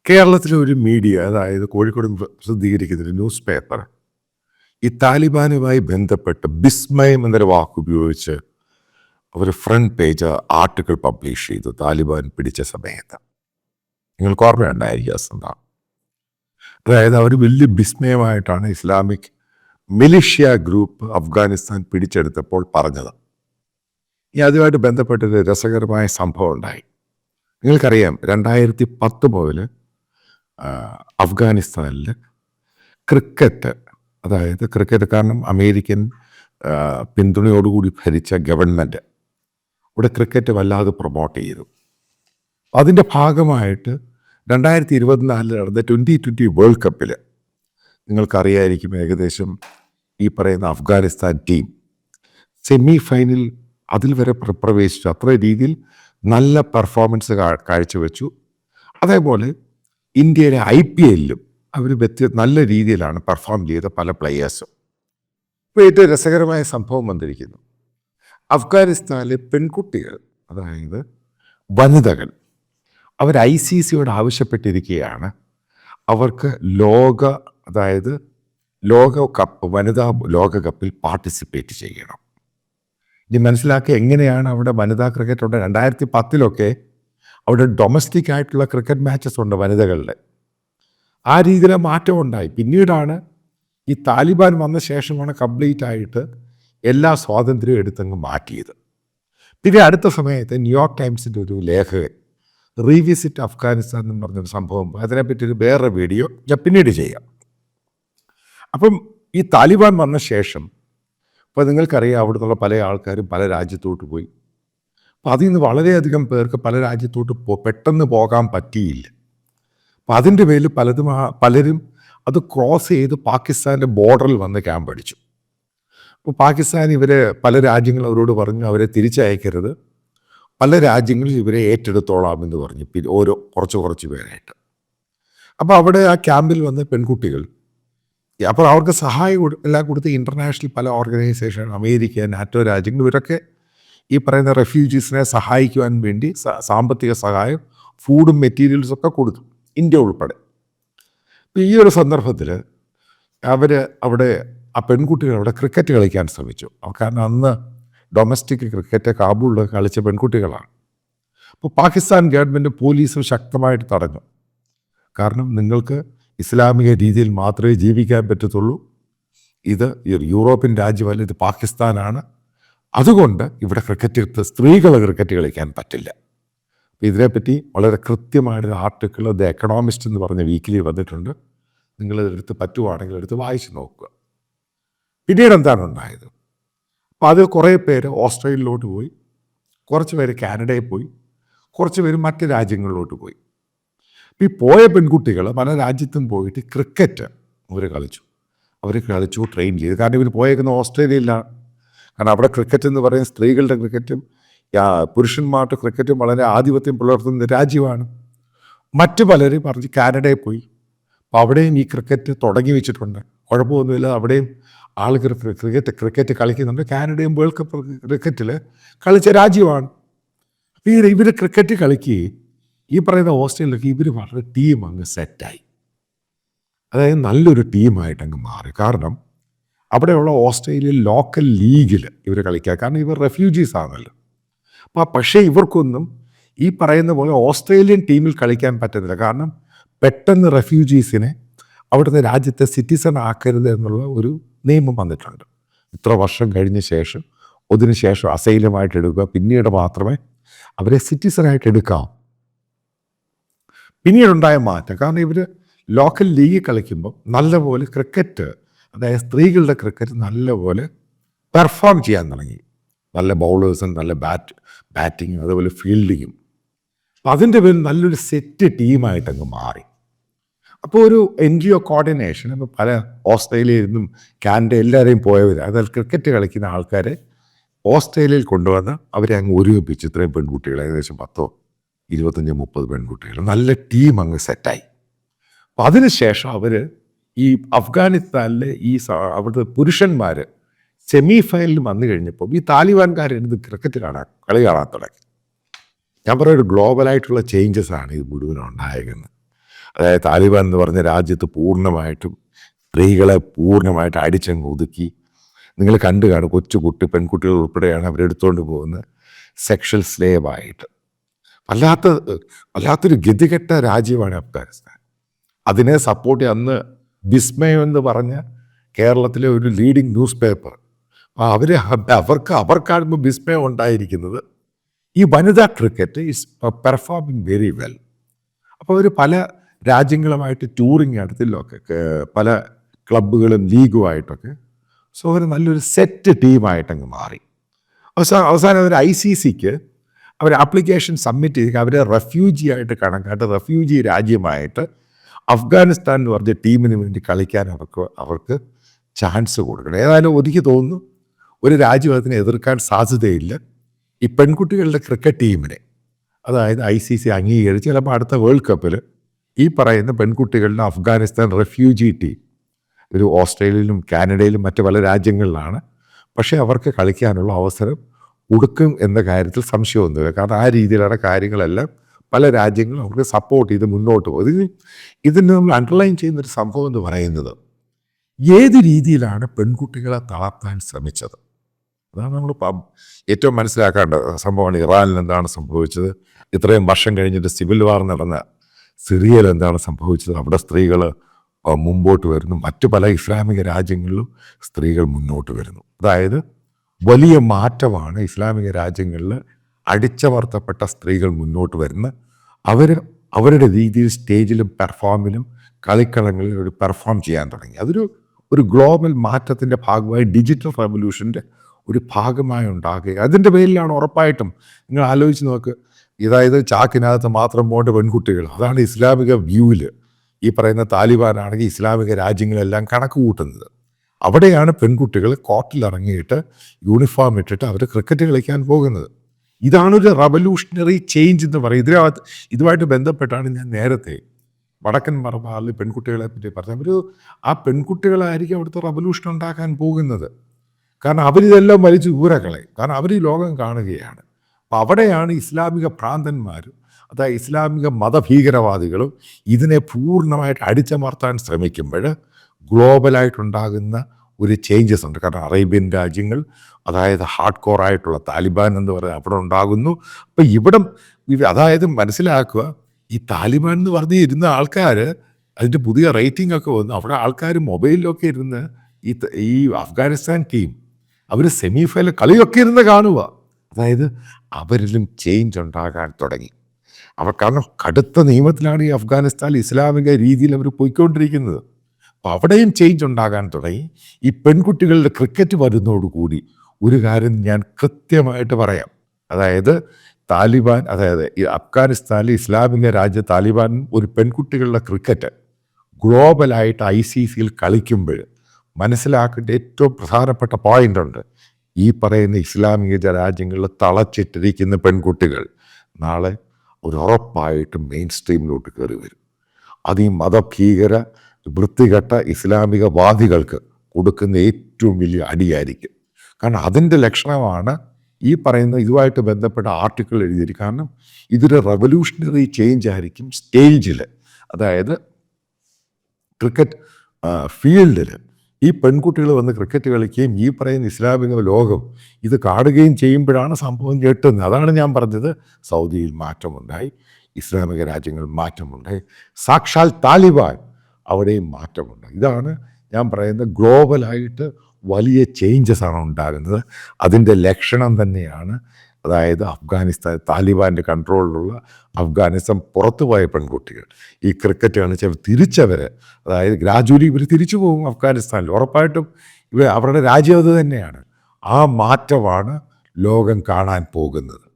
കേരളത്തിലെ ഒരു മീഡിയ, അതായത് കോഴിക്കോട് പ്രസിദ്ധീകരിക്കുന്ന ന്യൂസ് പേപ്പർ, ഈ താലിബാനുമായി ബന്ധപ്പെട്ട് വിസ്മയം എന്നൊരു വാക്കുപയോഗിച്ച് ഒരു ഫ്രണ്ട് പേജ് ആർട്ടിക്കിൾ പബ്ലിഷ് ചെയ്തു. താലിബാൻ പിടിച്ച സമയത്ത് നിങ്ങൾക്ക് ഓർമ്മയുണ്ടായിരിക്കും ആ സംഭവം. അതായത് അവർ വലിയ വിസ്മയമായിട്ടാണ് ഇസ്ലാമിക് മിലിഷ്യ ഗ്രൂപ്പ് അഫ്ഗാനിസ്ഥാൻ പിടിച്ചെടുത്തപ്പോൾ പറഞ്ഞത്. ഇനി അതുമായിട്ട് ബന്ധപ്പെട്ടൊരു രസകരമായ സംഭവം ഉണ്ടായി. നിങ്ങൾക്കറിയാം, 2010 മുതൽ അഫ്ഗാനിസ്ഥാനിൽ ക്രിക്കറ്റ്, അതായത് ക്രിക്കറ്റ് കാരണം അമേരിക്കൻ പിന്തുണയോടുകൂടി ഭരിച്ച ഗവൺമെൻറ് ഇവിടെ ക്രിക്കറ്റ് വല്ലാതെ പ്രൊമോട്ട് ചെയ്തു. അതിൻ്റെ ഭാഗമായിട്ട് 2024 നടന്ന 2020 വേൾഡ് കപ്പിൽ നിങ്ങൾക്കറിയായിരിക്കും, ഏകദേശം ഈ പറയുന്ന അഫ്ഗാനിസ്ഥാൻ ടീം സെമി ഫൈനൽ അതിൽ വരെ പ്രവേശിച്ചു. അത്ര രീതിയിൽ നല്ല പെർഫോമൻസ് കാഴ്ചവെച്ചു. അതേപോലെ ഇന്ത്യയിലെ IPLലും അവർ നല്ല രീതിയിലാണ് പെർഫോം ചെയ്ത പല പ്ലെയേഴ്സും. ഇപ്പോൾ ഏറ്റവും രസകരമായ സംഭവം വന്നിരിക്കുന്നു. അഫ്ഗാനിസ്ഥാനിലെ പെൺകുട്ടികൾ, അതായത് വനിതകൾ, അവർ ICCയോട് ആവശ്യപ്പെട്ടിരിക്കുകയാണ് അവർക്ക് ലോകകപ്പ്, വനിതാ ലോകകപ്പിൽ പാർട്ടിസിപ്പേറ്റ് ചെയ്യണം. ഇനി മനസ്സിലാക്കുക, എങ്ങനെയാണ് അവിടെ വനിതാ ക്രിക്കറ്റ് ഉണ്ട്. 2010 അവിടെ ഡൊമസ്റ്റിക് ആയിട്ടുള്ള ക്രിക്കറ്റ് മാച്ചസ് ഉണ്ട് വനിതകളുടെ. ആ രീതിയിലെ മാറ്റം ഉണ്ടായി. പിന്നീടാണ് ഈ താലിബാൻ വന്ന ശേഷമാണ് കംപ്ലീറ്റ് ആയിട്ട് എല്ലാ സ്വാതന്ത്ര്യവും എടുത്തങ്ങ് മാറ്റിയത്. പിന്നെ അടുത്ത സമയത്ത് ന്യൂയോർക്ക് ടൈംസിൻ്റെ ഒരു ലേഖകൻ റീവിസിറ്റ് അഫ്ഗാനിസ്ഥാൻ എന്ന് പറഞ്ഞൊരു സംഭവം, അതിനെപ്പറ്റി ഒരു വേറെ വീഡിയോ ഞാൻ പിന്നീട് ചെയ്യാം. അപ്പം ഈ താലിബാൻ വന്ന ശേഷം ഇപ്പോൾ നിങ്ങൾക്കറിയാം, അവിടുന്നുള്ള പല ആൾക്കാരും പല രാജ്യത്തോട്ട് പോയി. അപ്പോൾ അതിൽ നിന്ന് വളരെയധികം പേർക്ക് പല രാജ്യത്തോട്ട് പെട്ടെന്ന് പോകാൻ പറ്റിയില്ല. അപ്പം അതിൻ്റെ പേരിൽ പലരും അത് ക്രോസ് ചെയ്ത് പാകിസ്ഥാൻ്റെ ബോർഡറിൽ വന്ന് ക്യാമ്പ് അടിച്ചു. അപ്പോൾ പാകിസ്ഥാൻ പല രാജ്യങ്ങൾ അവരോട് പറഞ്ഞു അവരെ തിരിച്ചയക്കരുത്, പല രാജ്യങ്ങളും ഇവരെ ഏറ്റെടുത്തോളാമെന്ന് പറഞ്ഞു, കുറച്ച് പേരായിട്ട്. അപ്പോൾ അവിടെ ആ ക്യാമ്പിൽ വന്ന പെൺകുട്ടികൾ, അപ്പോൾ അവർക്ക് സഹായം എല്ലാം കൊടുത്ത് ഇൻ്റർനാഷണൽ പല ഓർഗനൈസേഷൻ, അമേരിക്ക, നാറ്റോ രാജ്യങ്ങൾ, ഇവരൊക്കെ ഈ പറയുന്ന റെഫ്യൂജീസിനെ സഹായിക്കുവാൻ വേണ്ടി സാമ്പത്തിക സഹായം, ഫുഡും മെറ്റീരിയൽസൊക്കെ കൊടുത്തു, ഇന്ത്യ ഉൾപ്പെടെ. അപ്പോൾ ഈ ഒരു സന്ദർഭത്തിൽ അവിടെ ആ പെൺകുട്ടികൾ അവിടെ ക്രിക്കറ്റ് കളിക്കാൻ ശ്രമിച്ചു. കാരണം അന്ന് ഡൊമസ്റ്റിക് ക്രിക്കറ്റ് കാബൂളിൽ കളിച്ച പെൺകുട്ടികളാണ്. അപ്പോൾ പാകിസ്ഥാൻ ഗവൺമെൻറ് പോലീസും ശക്തമായിട്ട് തടഞ്ഞു. കാരണം നിങ്ങൾക്ക് ഇസ്ലാമിക രീതിയിൽ മാത്രമേ ജീവിക്കാൻ പറ്റത്തുള്ളൂ, ഇത് യൂറോപ്യൻ രാജ്യമല്ല, ഇത് പാകിസ്ഥാനാണ്, അതുകൊണ്ട് ഇവിടെ സ്ത്രീകൾ ക്രിക്കറ്റ് കളിക്കാൻ പറ്റില്ല. ഇതിനെപ്പറ്റി വളരെ കൃത്യമായിട്ടൊരു ആർട്ടിക്കിൾ ദ എക്കണോമിസ്റ്റ് എന്ന് പറഞ്ഞ വീക്കിലി വന്നിട്ടുണ്ട്. നിങ്ങളിതെടുത്ത് പറ്റുവാണെങ്കിൽ എടുത്ത് വായിച്ച് നോക്കുക. പിന്നീട് എന്താണ് ഉണ്ടായത്? അപ്പോൾ അത് കുറേ പേര് ഓസ്ട്രേലിയയിലോട്ട് പോയി, കുറച്ച് പേര് കാനഡയിൽ പോയി, കുറച്ച് പേര് മറ്റ് രാജ്യങ്ങളിലോട്ട് പോയി. ഈ പോയ പെൺകുട്ടികൾ പല രാജ്യത്തും പോയിട്ട് ക്രിക്കറ്റ് അവർ കളിച്ചു, ട്രെയിൻ ചെയ്തു. കാരണം ഇവർ പോയേക്കുന്ന ഓസ്ട്രേലിയയിലാണ്. കാരണം അവിടെ ക്രിക്കറ്റ് എന്ന് പറയുന്ന സ്ത്രീകളുടെ ക്രിക്കറ്റും പുരുഷന്മാരുടെ ക്രിക്കറ്റും വളരെ ആധിപത്യം പുലർത്തുന്ന രാജ്യമാണ്. മറ്റു പലരും പറഞ്ഞ് കാനഡയിൽ പോയി. അപ്പോൾ അവിടെയും ഈ ക്രിക്കറ്റ് തുടങ്ങി വെച്ചിട്ടുണ്ട്, കുഴപ്പമൊന്നുമില്ല, അവിടെയും ആളുകൾ ക്രിക്കറ്റ് കളിക്കുന്നുണ്ട്. കാനഡയും വേൾഡ് കപ്പ് ക്രിക്കറ്റിൽ കളിച്ച രാജ്യമാണ്. അപ്പോൾ ഇവർ ക്രിക്കറ്റ് കളിക്കുകയും ഈ പറയുന്ന ഓസ്ട്രേലിയയിലൊക്കെ ഇവർ വളരെ ടീം അങ്ങ് സെറ്റായി, അതായത് നല്ലൊരു ടീമായിട്ട് അങ്ങ് മാറി. കാരണം അവിടെയുള്ള ഓസ്ട്രേലിയൻ ലോക്കൽ ലീഗിൽ ഇവർ കളിക്കുക, കാരണം ഇവർ റെഫ്യൂജീസ് ആണല്ലോ. പക്ഷേ ഇവർക്കൊന്നും ഈ പറയുന്ന പോലെ ഓസ്ട്രേലിയൻ ടീമിൽ കളിക്കാൻ പറ്റുന്നില്ല. കാരണം പെട്ടെന്ന് റെഫ്യൂജീസിനെ അവിടുത്തെ രാജ്യത്തെ സിറ്റിസൺ ആക്കരുത് എന്നുള്ള ഒരു നിയമം വന്നിട്ടുണ്ട്. ഇത്ര വർഷം കഴിഞ്ഞ ശേഷം അതിനുശേഷം അസൈലമായിട്ട് എടുക്കുക, പിന്നീട് മാത്രമേ അവരെ സിറ്റിസണായിട്ട് എടുക്കാം. പിന്നീടുണ്ടായ മാറ്റം, കാരണം ഇവർ ലോക്കൽ ലീഗ് കളിക്കുമ്പോൾ നല്ലപോലെ ക്രിക്കറ്റ്, അതായത് സ്ത്രീകളുടെ ക്രിക്കറ്റ് നല്ലപോലെ പെർഫോം ചെയ്യാൻ തുടങ്ങി. നല്ല ബൗളേഴ്സും നല്ല ബാറ്റിങ്ങും അതുപോലെ ഫീൽഡിങ്ങും. അപ്പം അതിൻ്റെ പേരിൽ നല്ലൊരു സെറ്റ് ടീമായിട്ട് അങ്ങ് മാറി. അപ്പോൾ ഒരു NGO കോർഡിനേഷൻ, ഇപ്പോൾ പല ഓസ്ട്രേലിയയിൽ നിന്നും കാനഡ എല്ലാവരെയും പോയവർ, അതായത് ക്രിക്കറ്റ് കളിക്കുന്ന ആൾക്കാരെ ഓസ്ട്രേലിയയിൽ കൊണ്ടുവന്ന് അവരെ അങ്ങ് ഒരുമിപ്പിച്ച് ഇത്രയും പെൺകുട്ടികൾ, ഏകദേശം 10, 25, 30 പെൺകുട്ടികൾ, നല്ല ടീം അങ്ങ് സെറ്റായി. അപ്പം അതിനുശേഷം അവർ ഈ അഫ്ഗാനിസ്ഥാനിലെ അവിടുത്തെ പുരുഷന്മാർ സെമി ഫൈനലിൽ വന്നു കഴിഞ്ഞപ്പോൾ ഈ താലിബാൻകാരെടുത്ത് ക്രിക്കറ്റ് കളി കാണാൻ തുടങ്ങി. ഞാൻ പറയുന്ന ഒരു ഗ്ലോബലായിട്ടുള്ള ചേഞ്ചസ് ആണ് ഇത് മുഴുവൻ ഉണ്ടായിരിക്കുന്നത്. അതായത് താലിബാൻ എന്ന് പറഞ്ഞ രാജ്യത്ത് പൂർണ്ണമായിട്ടും സ്ത്രീകളെ പൂർണ്ണമായിട്ട് അടിച്ചങ്ങ് ഒതുക്കി. നിങ്ങൾ കണ്ടു കാണും, കൊച്ചുകുട്ടി പെൺകുട്ടികൾ ഉൾപ്പെടെയാണ് അവരെടുത്തുകൊണ്ട് പോകുന്നത് സെക്ഷൽ സ്ലേവായിട്ട്. വല്ലാത്തൊരു ഗതികെട്ട രാജ്യമാണ് അഫ്ഗാനിസ്ഥാൻ. അതിനെ സപ്പോർട്ട് ചെയ്യാൻ അന്ന് വിസ്മയം എന്ന് പറഞ്ഞ കേരളത്തിലെ ഒരു ലീഡിങ് ന്യൂസ് പേപ്പർ, അവർക്കാകുമ്പോൾ വിസ്മയം ഉണ്ടായിരിക്കുന്നത് ഈ വനിതാ cricket is performing very well. അപ്പോൾ അവർ പല രാജ്യങ്ങളുമായിട്ട് ടൂറിങ് നടത്തിലൊക്കെ, പല ക്ലബ്ബുകളും ലീഗുമായിട്ടൊക്കെ. സോ അവർ നല്ലൊരു സെറ്റ് ടീമായിട്ടങ്ങ് മാറി. അവസാനം അവർ ICCക്ക് അവർ ആപ്ലിക്കേഷൻ സബ്മിറ്റ് ചെയ്ത് അവരെ റെഫ്യൂജി ആയിട്ട് കണക്കാട്ട് റെഫ്യൂജി രാജ്യമായിട്ട് അഫ്ഗാനിസ്ഥാൻ എന്ന് പറഞ്ഞ ടീമിന് വേണ്ടി കളിക്കാൻ അവർക്ക് ചാൻസ് കൊടുക്കണം. ഏതായാലും എനിക്ക് തോന്നുന്നു ഒരു രാജ്യം അതിനെ എതിർക്കാൻ സാധ്യതയില്ല. ഈ പെൺകുട്ടികളുടെ ക്രിക്കറ്റ് ടീമിനെ, അതായത് ICC അംഗീകരിച്ച് ചിലപ്പോൾ അടുത്ത വേൾഡ് കപ്പിൽ ഈ പറയുന്ന പെൺകുട്ടികളുടെ അഫ്ഗാനിസ്ഥാൻ റെഫ്യൂജി ടീം ഒരു ഓസ്ട്രേലിയയിലും കാനഡയിലും മറ്റ് പല രാജ്യങ്ങളിലാണ്. പക്ഷേ അവർക്ക് കളിക്കാനുള്ള അവസരം കൊടുക്കും എന്ന കാര്യത്തിൽ സംശയമൊന്നുമില്ല. കാരണം ആ രീതിയിലുള്ള കാര്യങ്ങളെല്ലാം പല രാജ്യങ്ങളും അവർക്ക് സപ്പോർട്ട് ചെയ്ത് മുന്നോട്ട് പോകും. ഇതിന് നമ്മൾ അണ്ടർലൈൻ ചെയ്യുന്നൊരു സംഭവം എന്ന് പറയുന്നത് ഏത് രീതിയിലാണ് പെൺകുട്ടികളെ തളർത്താൻ ശ്രമിച്ചത്. അതാണ് നമ്മൾ ഏറ്റവും മനസ്സിലാക്കേണ്ട സംഭവമാണ്. ഇറാനിൽ എന്താണ് സംഭവിച്ചത്, ഇത്രയും വർഷം കഴിഞ്ഞിട്ട് സിവിൽ വാർ നടന്ന സിറിയയിൽ എന്താണ് സംഭവിച്ചത്, അവിടെ സ്ത്രീകൾ മുമ്പോട്ട് വരുന്നു. മറ്റു പല ഇസ്ലാമിക രാജ്യങ്ങളിലും സ്ത്രീകൾ മുന്നോട്ട് വരുന്നു. അതായത് വലിയ മാറ്റമാണ് ഇസ്ലാമിക രാജ്യങ്ങളിൽ അടിച്ചമർത്തപ്പെട്ട സ്ത്രീകൾ മുന്നോട്ട് വരുന്ന. അവരുടെ രീതിയിൽ സ്റ്റേജിലും പെർഫോമിലും കളിക്കളങ്ങളിൽ ഒരു പെർഫോം ചെയ്യാൻ തുടങ്ങി. ഒരു ഗ്ലോബൽ മാറ്റത്തിൻ്റെ ഭാഗമായി ഡിജിറ്റൽ റെവല്യൂഷൻ്റെ ഒരു ഭാഗമായി ഉണ്ടാക്കുക. അതിൻ്റെ പേരിലാണ് ഉറപ്പായിട്ടും നിങ്ങൾ ആലോചിച്ച് നോക്ക്. അതായത് ചാക്കിനകത്ത് മാത്രം പോകേണ്ട പെൺകുട്ടികൾ, അതാണ് ഇസ്ലാമിക വ്യൂവിൽ ഈ പറയുന്ന താലിബാനാണെങ്കിൽ ഇസ്ലാമിക രാജ്യങ്ങളെല്ലാം കണക്ക് കൂട്ടുന്നത്. അവിടെയാണ് പെൺകുട്ടികൾ കോർട്ടിലിറങ്ങിയിട്ട് യൂണിഫോം ഇട്ടിട്ട് അവർ ക്രിക്കറ്റ് കളിക്കാൻ പോകുന്നത്. ഇതാണൊരു റവല്യൂഷണറി ചേഞ്ച് എന്ന് പറയും. ഇതുമായിട്ട് ബന്ധപ്പെട്ടാണ് ഞാൻ നേരത്തെ വടക്കൻ മലബാറിൽ പെൺകുട്ടികളെ പറ്റി പറഞ്ഞത്. ആ പെൺകുട്ടികളായിരിക്കും അവിടുത്തെ റവല്യൂഷൻ ഉണ്ടാക്കാൻ പോകുന്നത്. കാരണം അവരിതെല്ലാം വലിച്ച് ഊരകളയും. കാരണം അവർ ഈ ലോകം കാണുകയാണ്. അപ്പം അവിടെയാണ് ഇസ്ലാമിക ഭ്രാന്തന്മാരും, അതായത് ഇസ്ലാമിക മതഭീകരവാദികളും ഇതിനെ പൂർണ്ണമായിട്ട് അടിച്ചമർത്താൻ ശ്രമിക്കുമ്പോൾ ഗ്ലോബലായിട്ടുണ്ടാകുന്ന ഒരു ചേഞ്ചസ് ഉണ്ട്. കാരണം അറേബ്യൻ രാജ്യങ്ങൾ, അതായത് ഹാർഡ് കോർ ആയിട്ടുള്ള താലിബാൻ എന്ന് പറയുന്നത് അവിടെ ഉണ്ടാകുന്നു. അപ്പം ഇവിടം അതായത് മനസ്സിലാക്കുക, ഈ താലിബാൻ എന്ന് പറഞ്ഞ് ഇരുന്ന ആൾക്കാർ, അതിൻ്റെ പുതിയ റേറ്റിംഗ് ഒക്കെ വന്നു. അവിടെ ആൾക്കാർ മൊബൈലിലൊക്കെ ഇരുന്ന് ഈ അഫ്ഗാനിസ്ഥാൻ ടീം അവർ സെമി ഫൈനൽ കളിയൊക്കെ ഇരുന്ന് കാണുക. അതായത് അവരിലും ചേഞ്ച് ഉണ്ടാകാൻ തുടങ്ങി. കാരണം കടുത്ത നിയമത്തിലാണ് ഈ അഫ്ഗാനിസ്ഥാനിൽ ഇസ്ലാമിക രീതിയിൽ അവർ പോയിക്കൊണ്ടിരിക്കുന്നത്. അപ്പോൾ അവിടെയും ചേഞ്ച് ഉണ്ടാകാൻ തുടങ്ങി. ഈ പെൺകുട്ടികളുടെ ക്രിക്കറ്റ് വരുന്നതോടുകൂടി ഒരു കാര്യം ഞാൻ കൃത്യമായിട്ട് പറയാം. അതായത് താലിബാൻ, അതായത് ഈ അഫ്ഗാനിസ്ഥാനിലെ ഇസ്ലാമിക രാജ്യ താലിബാൻ ഒരു പെൺകുട്ടികളുടെ ക്രിക്കറ്റ് ഗ്ലോബലായിട്ട് ICCയിൽ കളിക്കുമ്പോൾ മനസ്സിലാക്കേണ്ട ഏറ്റവും പ്രധാനപ്പെട്ട പോയിന്റ് ഉണ്ട്. ഈ പറയുന്ന ഇസ്ലാമിക രാജ്യങ്ങളിൽ തളച്ചിട്ടിരിക്കുന്ന പെൺകുട്ടികൾ നാളെ ഒരു ഉറപ്പായിട്ടും മെയിൻ സ്ട്രീമിലോട്ട് കയറി വരും. അത് ഈ മതഭീകര വൃത്തികെട്ട ഇസ്ലാമികവാദികൾക്ക് കൊടുക്കുന്ന ഏറ്റവും വലിയ അടിയായിരിക്കും. കാരണം അതിൻ്റെ ലക്ഷണമാണ് ഈ പറയുന്ന ഇതുമായിട്ട് ബന്ധപ്പെട്ട ആർട്ടിക്കിൾ എഴുതിയിരിക്കും. കാരണം ഇതൊരു റെവല്യൂഷണറി ചേഞ്ച് ആയിരിക്കും സ്റ്റേജിൽ, അതായത് ക്രിക്കറ്റ് ഫീൽഡിൽ ഈ പെൺകുട്ടികൾ വന്ന് ക്രിക്കറ്റ് കളിക്കുകയും ഈ പറയുന്ന ഇസ്ലാമിക ലോകം ഇത് കാണുകയും ചെയ്യുമ്പോഴാണ് സംഭവം ഞെട്ടുന്നത്. അതാണ് ഞാൻ പറഞ്ഞത്, സൗദിയിൽ മാറ്റമുണ്ടായി, ഇസ്ലാമിക രാജ്യങ്ങളിൽ മാറ്റമുണ്ടായി, സാക്ഷാൽ താലിബാൻ അവിടെയും മാറ്റമുണ്ടായി. ഇതാണ് ഞാൻ പറയുന്നത്, ഗ്ലോബലായിട്ട് വലിയ ചേഞ്ചസ് ആണ് ഉണ്ടാകുന്നത്. അതിൻ്റെ ലക്ഷണം തന്നെയാണ് അതായത് അഫ്ഗാനിസ്ഥാൻ താലിബാൻ്റെ കൺട്രോളിലുള്ള അഫ്ഗാനിസ്ഥാൻ പുറത്തുപോയ പെൺകുട്ടികൾ ഈ ക്രിക്കറ്റ് കളിച്ച് തിരിച്ചവർ, അതായത് ഗ്രാജുവലി ഇവർ തിരിച്ചു പോകും അഫ്ഗാനിസ്ഥാനിൽ. ഉറപ്പായിട്ടും അവരുടെ രാജ്യം അത് തന്നെയാണ്. ആ മാറ്റമാണ് ലോകം കാണാൻ പോകുന്നത്.